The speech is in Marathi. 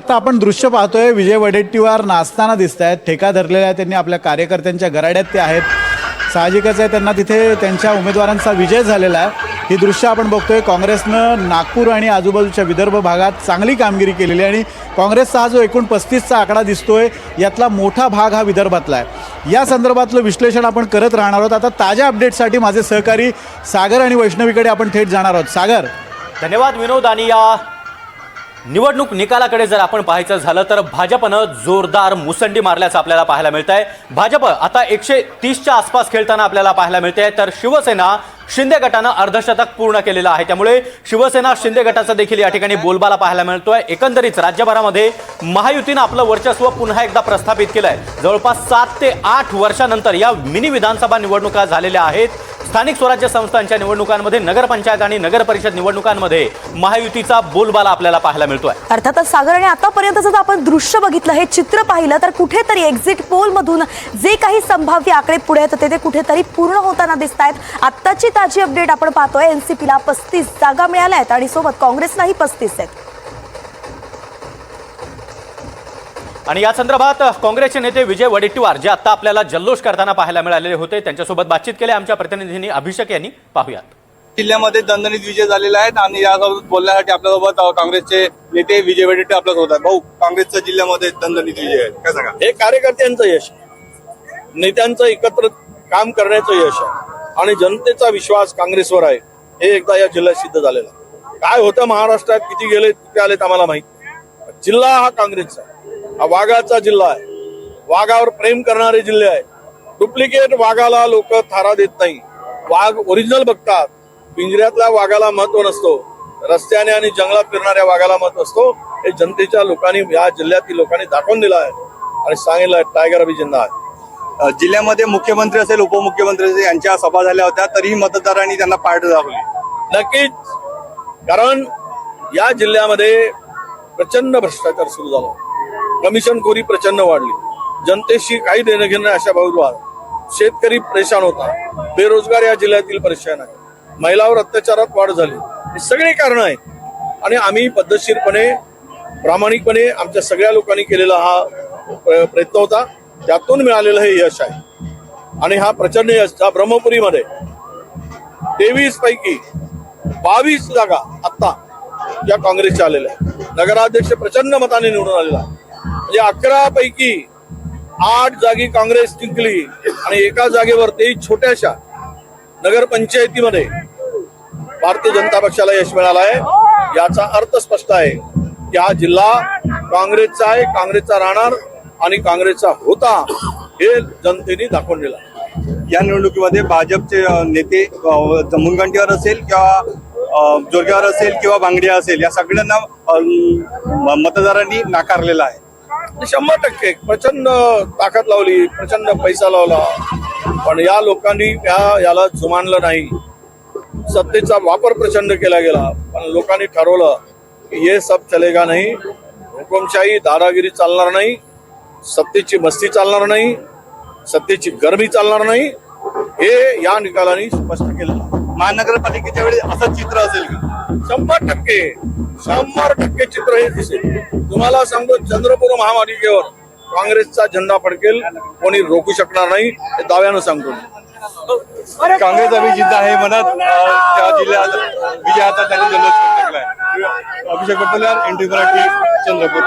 आता आपण दृश्य पाहतोय, विजय वडेट्टीवार नाचताना दिसत आहेत, ठेका धरलेला आहे त्यांनी आपल्या कार्यकर्त्यांच्या गराड्यात ते आहेत। साहजिकच आहे त्यांना तिथे त्यांच्या उमेदवारांचा विजय झालेला आहे। ही दृश्य आपण बघतोय। काँग्रेसनं नागपूर आणि आजूबाजूच्या विदर्भ भागात चांगली कामगिरी केलेली आहे आणि काँग्रेसचा हा जो एकूण 35चा आकडा दिसतोय यातला मोठा भाग हा विदर्भातला आहे। या संदर्भातलं विश्लेषण आपण करत राहणार आहोत। आता ताज्या अपडेट्ससाठी माझे सहकारी सागर आणि वैष्णवीकडे आपण थेट जाणार आहोत। सागर, धन्यवाद विनोद। आणि या निवडणूक निकालाकडे जर आपण पाहायचं झालं तर भाजपनं जोरदार मुसंडी मारल्याचं आपल्याला पाहायला मिळत आहे। भाजप आता 130च्या आसपास खेळताना आपल्याला पाहायला मिळते, तर शिवसेना शिंदे गटानं अर्धशतक पूर्ण केलेलं आहे। त्यामुळे शिवसेना शिंदे गटाचा देखील या ठिकाणी बोलबाला पाहायला मिळतोय। एकंदरीत राज्यभरामध्ये महायुतीनं आपलं वर्चस्व पुन्हा एकदा प्रस्थापित केलंय। जवळपास 7 ते 8 वर्षानंतर या मिनी विधानसभा निवडणुका झालेल्या आहेत। स्थानिक स्वराज्य संस्थांच्या निवडणुकांमध्ये, नगरपंचायत आणि नगर परिषद निवडणुकांमध्ये महायुतीचा बोलबाला आपल्याला पाहायला मिळतोय। अर्थातच सागर, आणि आतापर्यंतचं जर आपण दृश्य बघितलं, हे चित्र पाहिलं तर कुठेतरी एक्झिट पोल मधून जे काही संभाव्य आकडे पुढे येत होते ते कुठेतरी पूर्ण होताना दिसत आहेत। आत्ताची ताजी अपडेट आपण पाहतोय, एनसीपीला 35 जागा मिळाल्या आहेत आणि सोबत काँग्रेसलाही 35 आहेत। आणि या संदर्भात काँग्रेसचे नेते विजय वडेट्टीवार जे आता आपल्याला जल्लोष करताना पाहायला मिळालेले होते, त्यांच्यासोबत बातचीत केली आमच्या प्रतिनिधींनी अभिषेक यांनी। पाहूयात। जिल्ह्यामध्ये दणदणीत विजय झालेले आहेत आणि यासोबत बोलण्यासाठी आपल्यासोबत काँग्रेसचे नेते विजय वडेट्टी आपल्यासोबत आहेत। भाऊ, काँग्रेसच्या जिल्ह्यामध्ये दणदणीत विजय आहे, काय सांगा? हे कार्यकर्त्यांचं यश, नेत्यांचं एकत्र काम करण्याचं यश आहे आणि जनतेचा विश्वास काँग्रेसवर आहे हे एकदा या जिल्ह्यात सिद्ध झालेलं आहे। काय होतं महाराष्ट्रात, किती गेले किती आलेत आम्हाला माहित, जिल्हा हा काँग्रेसचा, हा वाघाचा जिल्हा आहे, वाघावर प्रेम करणारे जिल्हे आहे। डुप्लिकेट वाघाला लोक थारा देत नाही, वाघ ओरिजिनल बघतात। पिंजऱ्यातल्या वाघाला महत्व नसतो, रस्त्याने आणि जंगलात फिरणाऱ्या वाघाला महत्व असतो। हे जनतेच्या लोकांनी, या जिल्ह्यातील लोकांनी दाखवून दिलं आहे आणि सांगितलं टायगर अभी जिंदा आहे। जिल्ह्यामध्ये मुख्यमंत्री असेल, उपमुख्यमंत्री असेल, यांच्या सभा झाल्या होत्या, तरीही मतदारांनी त्यांना पाठ दाखवली। नक्कीच, कारण या जिल्ह्यामध्ये प्रचंड भ्रष्टाचार सुरू झाला, कमिशनखोरी प्रचंड वाढली, जनतेशी काही देणं घेणं अशा भावना, शेतकरी परेशान होता, बेरोजगार या जिल्ह्यातील परेशान आहे, महिलावर अत्याचारात वाढ झाली, ही सगळी कारणं आहेत। आणि आम्ही पद्धतशीरपणे, प्रामाणिकपणे आमच्या सगळ्या लोकांनी केलेला हा प्रयत्न होता, त्यातून मिळालेलं हे यश आहे। आणि हा प्रचंड यश, हा ब्रह्मपुरीमध्ये 23 पैकी 22 जागा आता या काँग्रेसच्या आलेल्या आहेत। नगराध्यक्ष प्रचंड मताने निवडून आलेला आहे, म्हणजे 11 पैकी 8 जागी काँग्रेस जिंकली आणि एका जागेवर, तेही छोट्याशा नगरपंचायतीमध्ये भारतीय जनता पक्षाला यश मिळालं आहे। याचा अर्थ स्पष्ट आहे की हा जिल्हा काँग्रेसचा आहे, काँग्रेसचा राहणार आणि काँग्रेसचा होता हे जनतेने दाखवून दिला। या निवडणुकीमध्ये भाजपचे नेते मुनगंटीवार असेल किंवा जोरगेवार असेल किंवा बांगडिया असेल, या सगळ्यांना मतदारांनी नाकारलेला आहे। 100% प्रचंड ताकद लावली, प्रचंड पैसा लावला, पण या लोकांनी याला जुमानलं नाही। सत्तेचा वापर प्रचंड केला गेला, पण लोकांनी ठरवलं की हे सब चलेगा नाही, हुकुमशाही दादागिरी चालणार नाही, सत्तेची मस्ती चालणार नाही, सत्तेची गरमी चालणार नाही, हे या निकालाने स्पष्ट केलं। महानगरपालिकेच्या वेळी असं चित्र असेल का? 100% चित्र हे दिसेल। तुम्हाला सांगतो, चंद्रपूर महापालिकेवर काँग्रेसचा झेंडा फडकेल, कोणी रोखू शकणार नाही, हे दाव्यानं सांगतो। काँग्रेस अभिजित आहे म्हणत त्या जिल्ह्यात विजयाचा त्यांनी जल्लोष केलाय। अभिषेक पटोले, एनटी मराठी, चंद्रपूर।